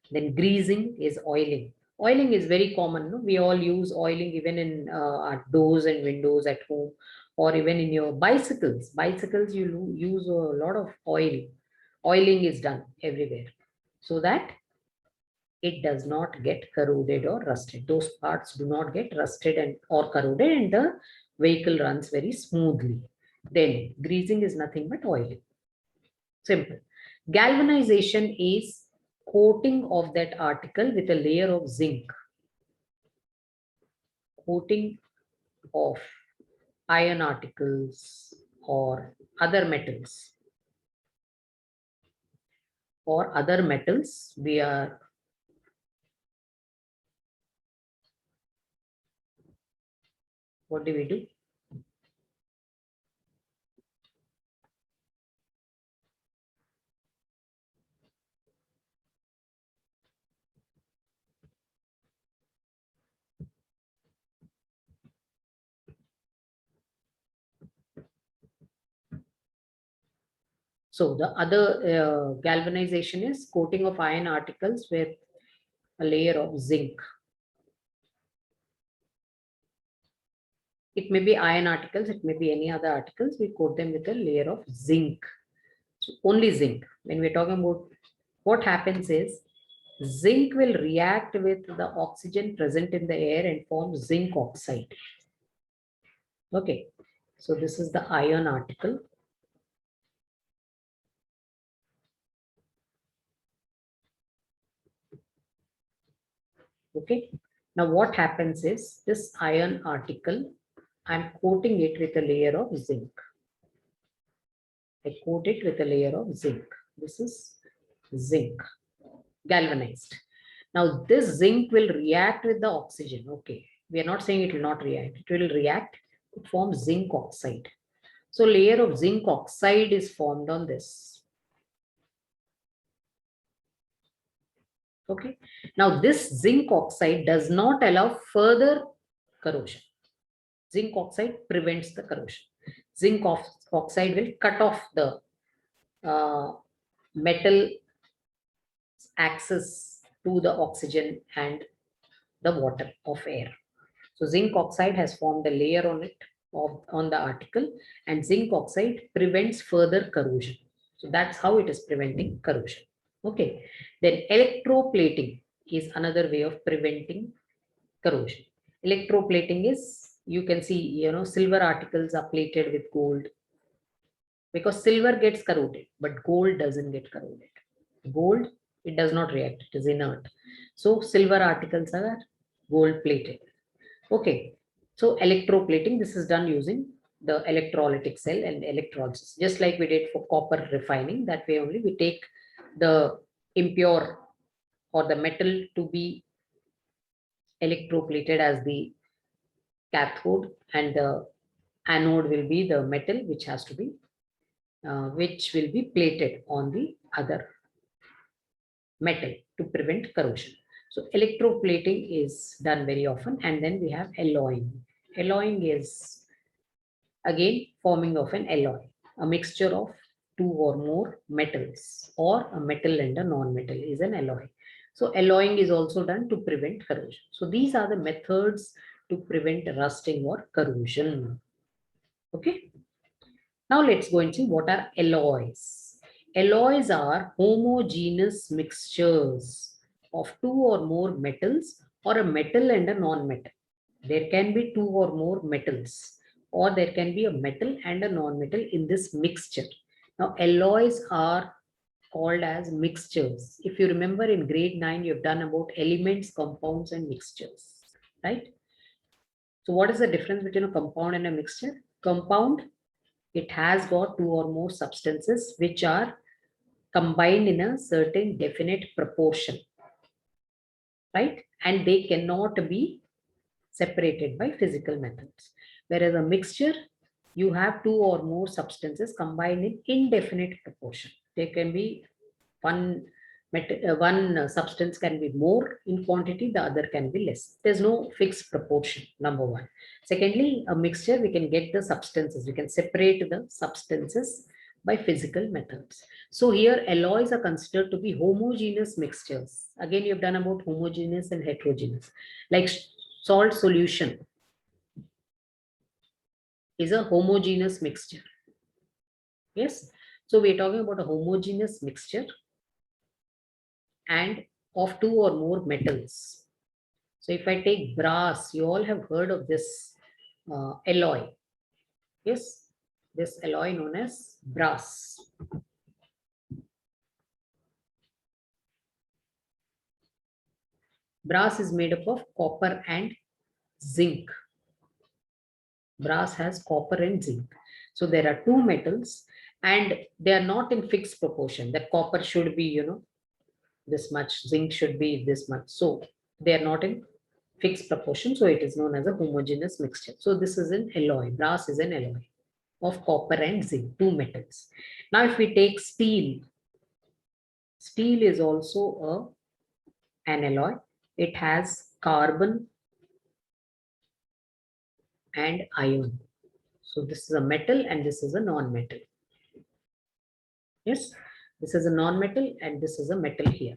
Then greasing is oiling. Oiling is very common. No? We all use oiling even in our doors and windows at home, or even in your bicycles. Bicycles, you use a lot of oil. Oiling is done everywhere, so that it does not get corroded or rusted. Those parts do not get rusted and or corroded, and the vehicle runs very smoothly. Then greasing is nothing but oiling. Simple. Galvanization is coating of that article with a layer of zinc. Coating of iron articles or other metals. Or other metals, we are what do we do? So the other galvanization is coating of iron articles with a layer of zinc. It may be iron articles, it may be any other articles. We coat them with a layer of zinc. So only zinc. When we're talking about, what happens is, zinc will react with the oxygen present in the air and form zinc oxide. Okay, so this is the iron article. Okay, now what happens is, this iron article I'm coating it with a layer of zinc. I coat it with a layer of zinc. This is zinc, galvanized. Now this zinc will react with the oxygen. Okay, we are not saying it will not react. It will react to form zinc oxide. So layer of zinc oxide is formed on this. Okay. Now this zinc oxide does not allow further corrosion. Zinc oxide prevents the corrosion. Zinc oxide will cut off the metal access to the oxygen and the water of air. So zinc oxide has formed a layer on it on the article, and zinc oxide prevents further corrosion. So that's how it is preventing corrosion. Okay. Then electroplating is another way of preventing corrosion. Electroplating is, you can see, silver articles are plated with gold because silver gets corroded, but gold doesn't get corroded. Gold, it does not react, it is inert. So silver articles are gold plated. Okay, so electroplating, this is done using the electrolytic cell and electrolysis, just like we did for copper refining. That way only we take the impure or the metal to be electroplated as the cathode, and the anode will be the metal which will be plated on the other metal to prevent corrosion. So electroplating is done very often, and then we have alloying. Alloying is again forming of an alloy, a mixture of two or more metals, or a metal and a non-metal is an alloy. So alloying is also done to prevent corrosion. So these are the methods to prevent rusting or corrosion. Okay. Now let's go and see what are alloys. Alloys are homogeneous mixtures of two or more metals, or a metal and a non-metal. There can be two or more metals, or there can be a metal and a non-metal in this mixture. Now alloys are called as mixtures. If you remember in grade 9, you've done about elements, compounds and mixtures, right? So what is the difference between a compound and a mixture? Compound, it has got two or more substances which are combined in a certain definite proportion, right? And they cannot be separated by physical methods. Whereas a mixture, you have two or more substances combined in indefinite proportion. There can be one substance can be more in quantity, the other can be less. There's no fixed proportion, number one. Secondly, a mixture, we can get the substances, we can separate the substances by physical methods. So here alloys are considered to be homogeneous mixtures. Again, you've done about homogeneous and heterogeneous. Like salt solution is a homogeneous mixture. Yes. So we're talking about a homogeneous mixture and of two or more metals. So if I take brass, you all have heard of this alloy. Yes, this alloy known as brass. Brass is made up of copper and zinc. Brass has copper and zinc. So there are two metals and they are not in fixed proportion. That copper should be, this much, zinc should be this much. So they are not in fixed proportion. So it is known as a homogeneous mixture. So this is an alloy. Brass is an alloy of copper and zinc, two metals. Now if we take steel, steel is also an alloy. It has carbon and iron. So this is a metal and this is a non-metal. Yes, this is a non-metal and this is a metal here.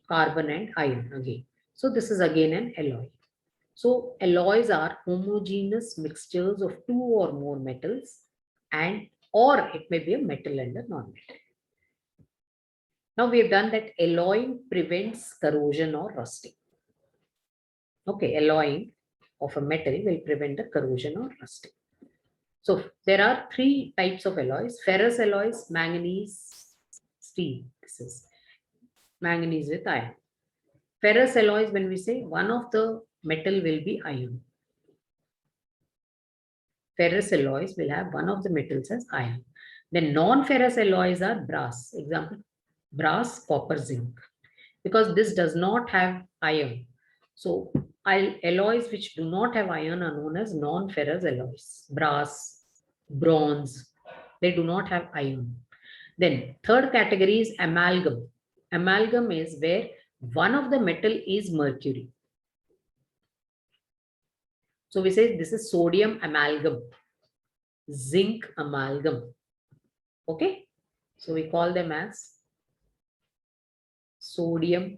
Carbon and iron again. So this is again an alloy. So alloys are homogeneous mixtures of two or more metals, and or it may be a metal and a non-metal. Now we have done that alloying prevents corrosion or rusting. Okay, alloying of a metal will prevent the corrosion or rusting. So there are three types of alloys: ferrous alloys, manganese, steel. This is manganese with iron. Ferrous alloys, when we say, one of the metal will be iron. Ferrous alloys will have one of the metals as iron. Then non-ferrous alloys are brass. Example, brass, copper, zinc. Because this does not have iron. So alloys which do not have iron are known as non-ferrous alloys. Brass, bronze, they do not have iron. Then third category is amalgam. Amalgam is where one of the metal is mercury. So we say this is sodium amalgam, zinc amalgam. Okay. So we call them as sodium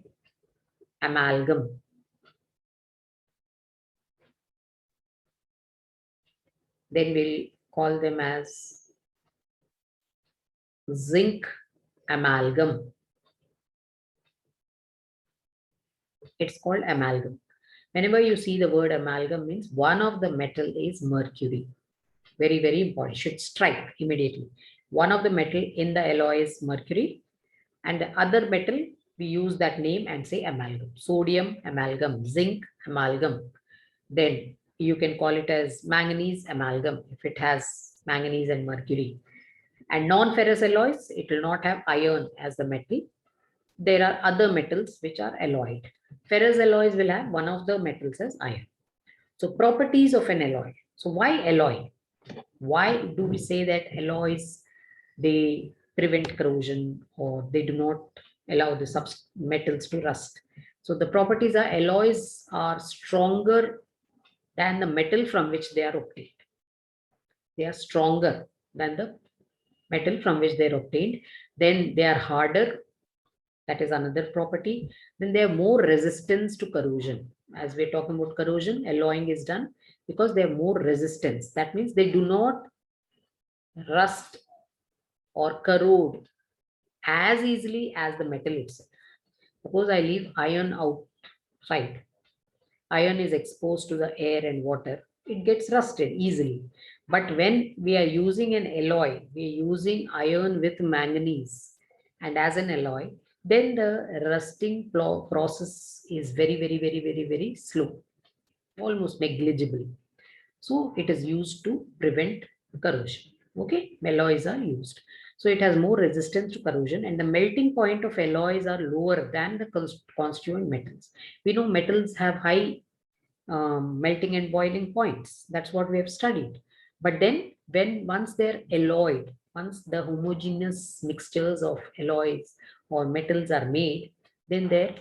amalgam. Then we'll call them as zinc amalgam. It's called amalgam. Whenever you see the word amalgam, means one of the metal is mercury. Very, very important. Should strike immediately. One of the metal in the alloy is mercury, and the other metal, we use that name and say amalgam. Sodium amalgam, zinc amalgam. Then you can call it as manganese amalgam if it has manganese and mercury. And non-ferrous alloys, it will not have iron as the metal. There are other metals which are alloyed. Ferrous alloys will have one of the metals as iron. So properties of an alloy. So why alloy? Why do we say that alloys, they prevent corrosion or they do not allow the metals to rust? So the properties are alloys are stronger than the metal from which they are obtained. They are stronger than the metal from which they are obtained. Then they are harder. That is another property. Then they have more resistance to corrosion. As we're talking about corrosion, alloying is done because they have more resistance. That means they do not rust or corrode as easily as the metal itself. Suppose I leave iron outside. Iron is exposed to the air and water. It gets rusted easily. But when we are using an alloy, we are using iron with manganese and as an alloy, then the rusting process is very slow, almost negligible. So it is used to prevent corrosion. Okay, alloys are used. So it has more resistance to corrosion and the melting point of alloys are lower than the constituent metals. We know metals have high melting and boiling points. That's what we have studied. But then once they're alloyed, once the homogeneous mixtures of alloys or metals are made, then their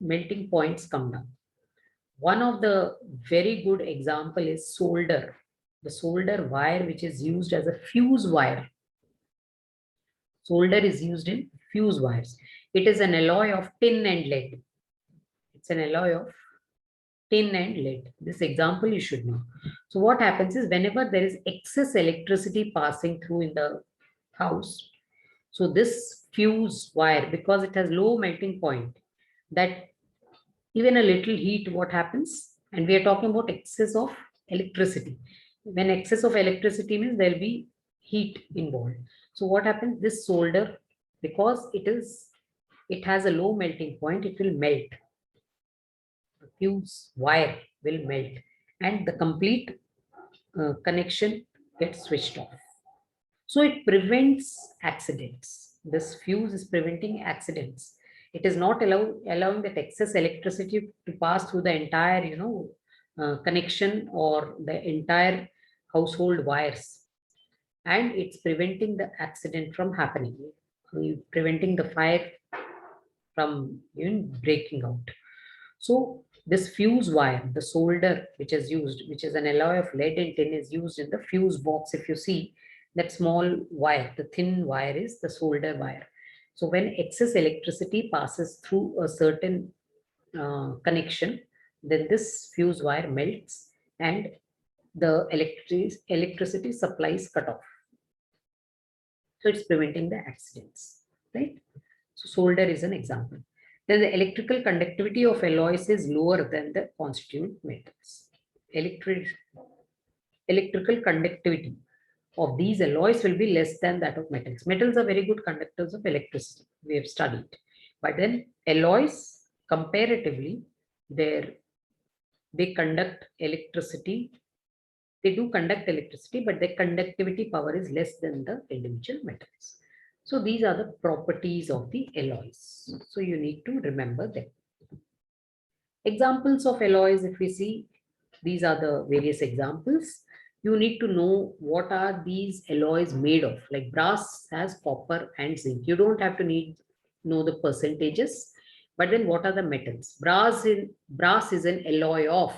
melting points come down. One of the very good example is solder. The solder wire, which is used as a fuse wire. Solder is used in fuse wires. It is an alloy of tin and lead. It's an alloy of tin and lead. This example you should know. So what happens is whenever there is excess electricity passing through in the house, so this fuse wire, because it has low melting point, that even a little heat, what happens? And we are talking about excess of electricity. When excess of electricity means there will be heat involved. So what happens? This solder, because it has a low melting point, it will melt. The fuse wire will melt and the complete connection gets switched off. So it prevents accidents. This fuse is preventing accidents. It is not allowing that excess electricity to pass through the entire, connection or the entire household wires. And it's preventing the accident from happening, preventing the fire from breaking out. So this fuse wire, the solder which is used, which is an alloy of lead and tin, is used in the fuse box. If you see that small wire, the thin wire is the solder wire. So when excess electricity passes through a certain connection, then this fuse wire melts and the electricity supply is cut off. So it's preventing the accidents, right? So solder is an example. Then the electrical conductivity of alloys is lower than the constituent metals. Electrical conductivity of these alloys will be less than that of metals. Metals are very good conductors of electricity. We have studied. But then alloys, comparatively, their They conduct electricity. They do conduct electricity, but their conductivity power is less than the individual metals. So these are the properties of the alloys. So you need to remember them. Examples of alloys, if we see, these are the various examples. You need to know what are these alloys made of. Like brass has copper and zinc. You don't have to know the percentages, but then what are the metals? Brass is an alloy of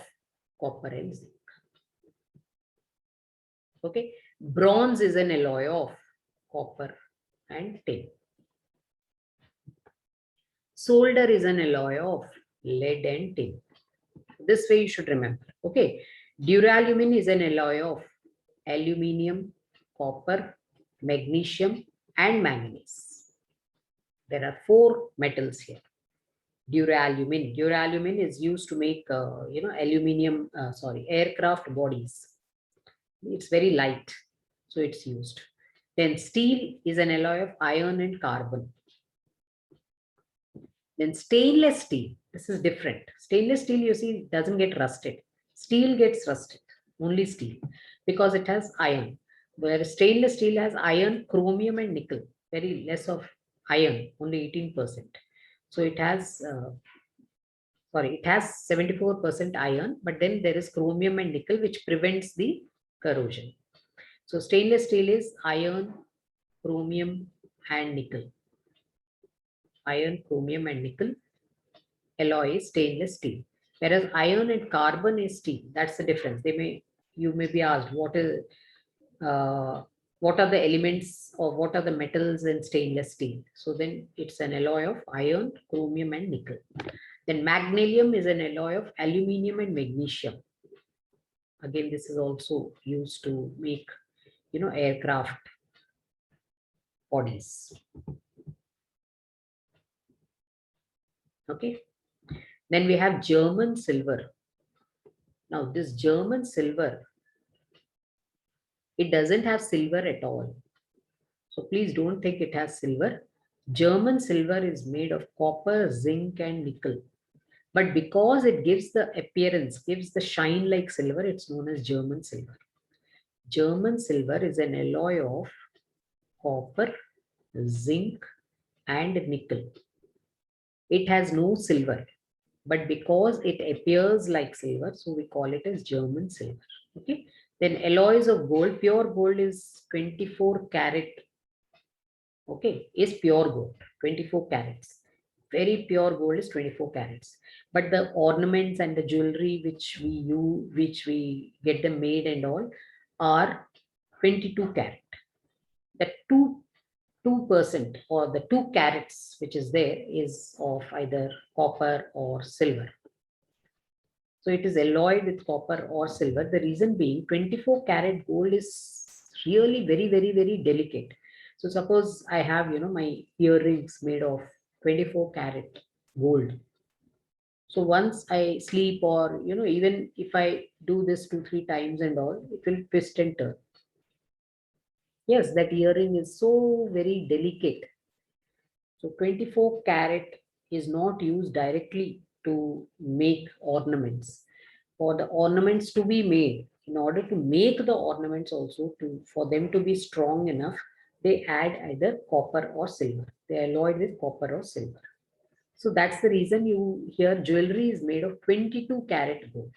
copper and zinc. Okay, bronze is an alloy of copper and tin. Solder is an alloy of lead and tin. This way you should remember. Okay, duralumin is an alloy of aluminium, copper, magnesium, and manganese. There are 4 metals here. Duralumin is used to make aircraft bodies. It's very light, so it's used. Then steel is an alloy of iron and carbon. Then stainless steel, this is different. Stainless steel, you see, doesn't get rusted. Steel gets rusted, only steel, because it has iron. Whereas stainless steel has iron, chromium, and nickel. Very less of iron, only 18%. So it has, it has 74% iron, but then there is chromium and nickel, which prevents the corrosion. So stainless steel is iron, chromium, and nickel. Iron, chromium, and nickel. Alloy is stainless steel. Whereas iron and carbon is steel. That's the difference. You may be asked what are the elements or what are the metals in stainless steel? So then it's an alloy of iron, chromium, and nickel. Then magnesium is an alloy of aluminium and magnesium. Again, this is also used to make, aircraft bodies. Okay. Then we have German silver. Now this German silver, it doesn't have silver at all. So please don't think it has silver. German silver is made of copper, zinc, and nickel. But because it gives the appearance, gives the shine like silver, it's known as German silver. German silver is an alloy of copper, zinc, and nickel. It has no silver, but because it appears like silver, so we call it as German silver. Okay. Then alloys of gold, pure gold is 24 karat. Okay, is pure gold, 24 carats. Very pure gold is 24 carats. But the ornaments and the jewelry which we use, which we get them made and all, are 22 carat. The 2% or the 2 carats which is there is of either copper or silver. So it is alloyed with copper or silver. The reason being 24 karat gold is really very, very, very delicate. So suppose I have, my earrings made of 24 karat gold. So once I sleep or, even if I do this 2-3 times and all, it will twist and turn. Yes, that earring is so very delicate. So 24 karat is not used directly to make ornaments. For the ornaments to be made, in order to make the ornaments also, for them to be strong enough, they add either copper or silver. They are alloyed with copper or silver. So that's the reason you hear jewelry is made of 22 karat gold.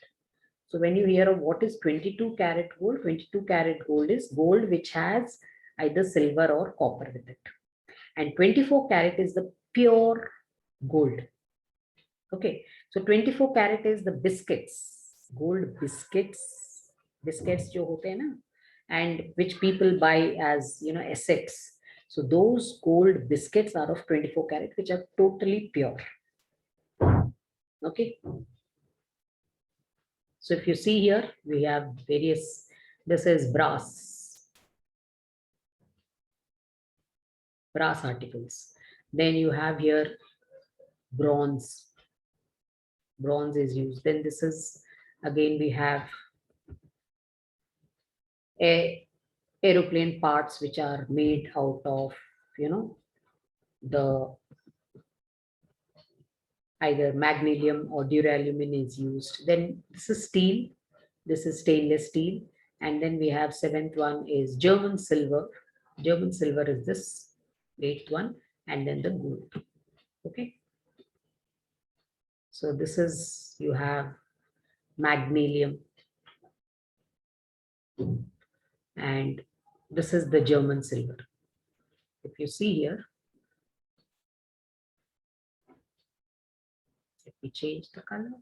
So when you hear of what is 22 karat gold, 22 karat gold is gold which has either silver or copper with it. And 24 karat is the pure gold. Okay, so 24 karat is the biscuits, gold biscuits jo hote hai na, and which people buy as, assets. So those gold biscuits are of 24 karat, which are totally pure. Okay. So if you see here, we have various, this is brass articles. Then you have here bronze is used. Then this is, again, we have aeroplane parts which are made out of, the either magnesium or duralumin is used. Then this is steel. This is stainless steel. And then we have seventh one is German silver. German silver is this eighth one. And then the gold. Okay. So this is, you have magnesium. And this is the German silver. If you see here, let me change the color.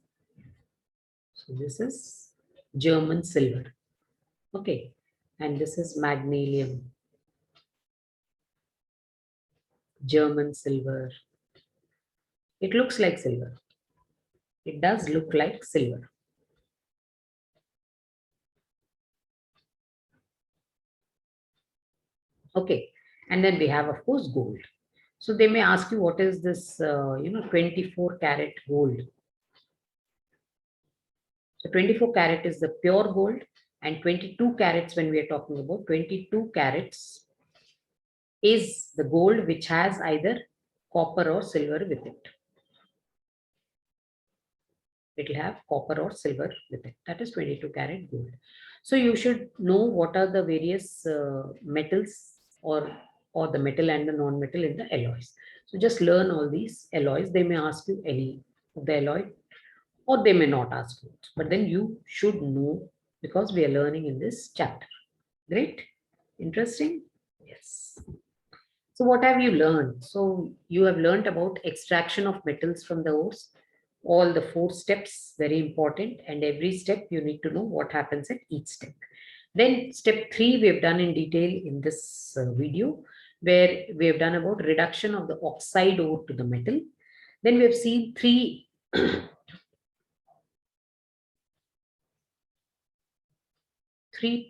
So this is German silver. Okay. And this is magnesium. German silver. It looks like silver. It does look like silver. Okay. And then we have, of course, gold. So they may ask you, what is this, 24 karat gold? So 24 karat is the pure gold, and 22 carats, when we are talking about 22 carats, is the gold which has either copper or silver with it. It will have copper or silver with it. That is 22 karat gold. So you should know what are the various metals or the metal and the non-metal in the alloys. So just learn all these alloys. They may ask you any of the alloy, or they may not ask you. But then you should know, because we are learning in this chapter. Great? Interesting? Yes. So what have you learned? So you have learned about extraction of metals from the ores. All the 4 steps, very important, and every step you need to know what happens at each step. Then step 3 we have done in detail in this video, where we have done about reduction of the oxide ore to the metal. Then we have seen 3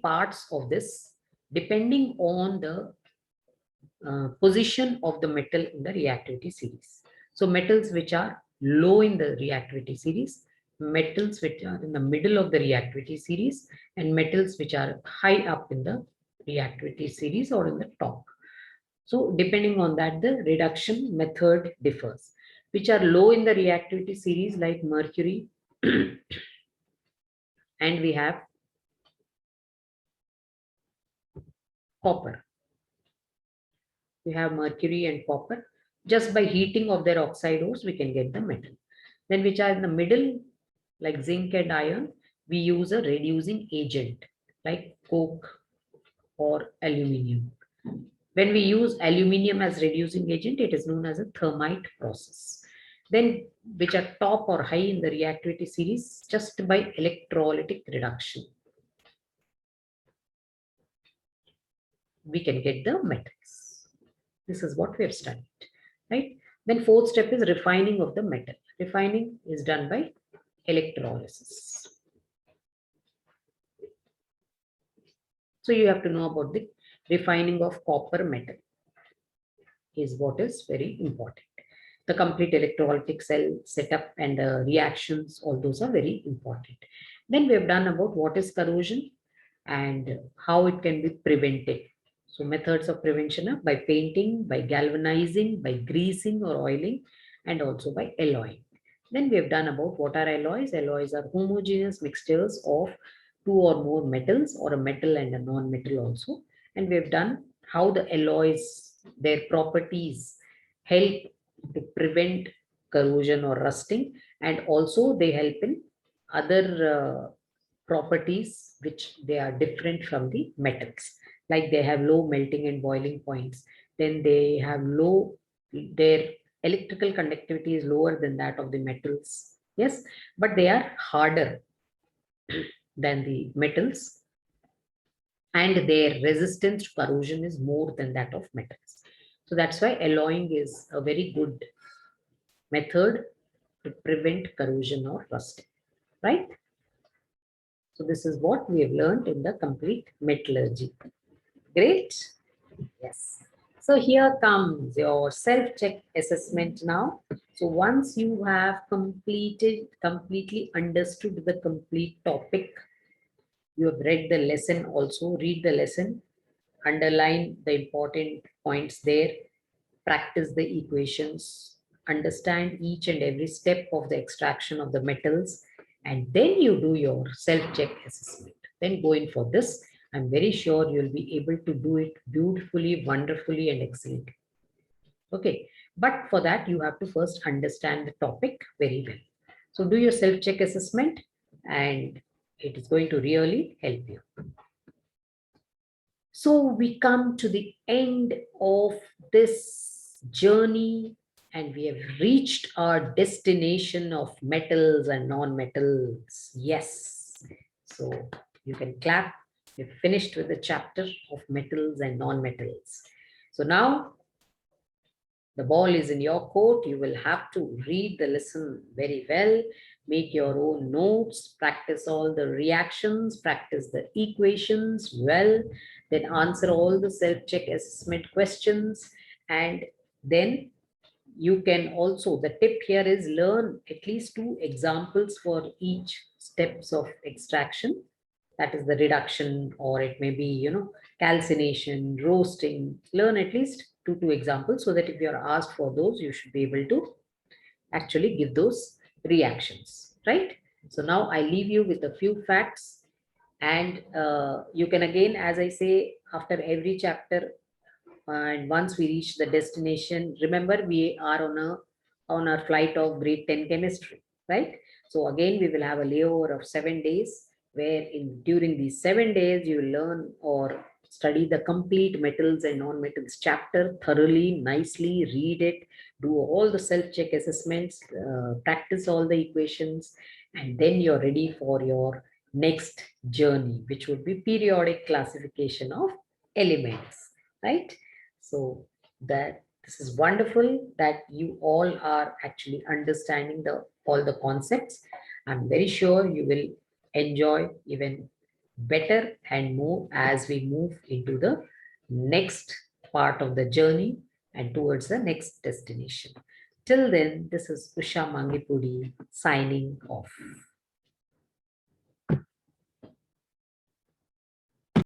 parts of this, depending on the position of the metal in the reactivity series. So metals which are low in the reactivity series, metals which are in the middle of the reactivity series, and metals which are high up in the reactivity series or in the top. So depending on that, the reduction method differs. Which are low in the reactivity series, like mercury, and we have copper. We have mercury and copper. Just by heating of their oxide ores, we can get the metal. Then which are in the middle, like zinc and iron, we use a reducing agent like coke or aluminium. When we use aluminium as reducing agent, it is known as a thermite process. Then which are top or high in the reactivity series, just by electrolytic reduction, we can get the metals. This is what we have studied, right? Then 4th step is refining of the metal. Refining is done by electrolysis. So you have to know about the refining of copper metal is what is very important. The complete electrolytic cell setup and the reactions, all those are very important. Then we have done about what is corrosion and how it can be prevented. So methods of prevention are by painting, by galvanizing, by greasing or oiling, and also by alloying. Then we have done about what are alloys. Alloys are homogeneous mixtures of 2 or more metals, or a metal and a non-metal also. And we have done how the alloys, their properties help to prevent corrosion or rusting, and also they help in other properties which they are different from the metals, like they have low melting and boiling points, then they have low, their electrical conductivity is lower than that of the metals, yes, but they are harder than the metals, and their resistance to corrosion is more than that of metals. So that's why alloying is a very good method to prevent corrosion or rusting, right? So this is what we have learned in the complete metallurgy. Great. Yes. So here comes your self-check assessment now. So once you have completely understood the complete topic, you have read the lesson also, read the lesson, underline the important points there, practice the equations, understand each and every step of the extraction of the metals, and then you do your self-check assessment. Then go in for this. I'm very sure you'll be able to do it beautifully, wonderfully, and excellently. Okay, but for that, you have to first understand the topic very well. So do your self-check assessment, and it is going to really help you. So we come to the end of this journey, and we have reached our destination of metals and non-metals. Yes. So you can clap. We've finished with the chapter of metals and non-metals. So now the ball is in your court. You will have to read the lesson very well, make your own notes, practice all the reactions, practice the equations well, then answer all the self-check assessment questions. And then you can also, the tip here is learn at least 2 examples for each steps of extraction. That is the reduction, or it may be, calcination, roasting. Learn at least two examples so that if you are asked for those, you should be able to actually give those reactions, right? So now I leave you with a few facts, and you can again, as I say, after every chapter, and once we reach the destination, remember we are on our flight of grade 10 chemistry, right? So again, we will have a layover of 7 days, where in during these 7 days, you learn or study the complete metals and non-metals chapter thoroughly, nicely, read it, do all the self-check assessments, practice all the equations, and then you're ready for your next journey, which would be periodic classification of elements, right? So that this is wonderful that you all are actually understanding all the concepts. I'm very sure you will enjoy even better and more as we move into the next part of the journey and towards the next destination. Till then, this is Usha Mangipudi signing off.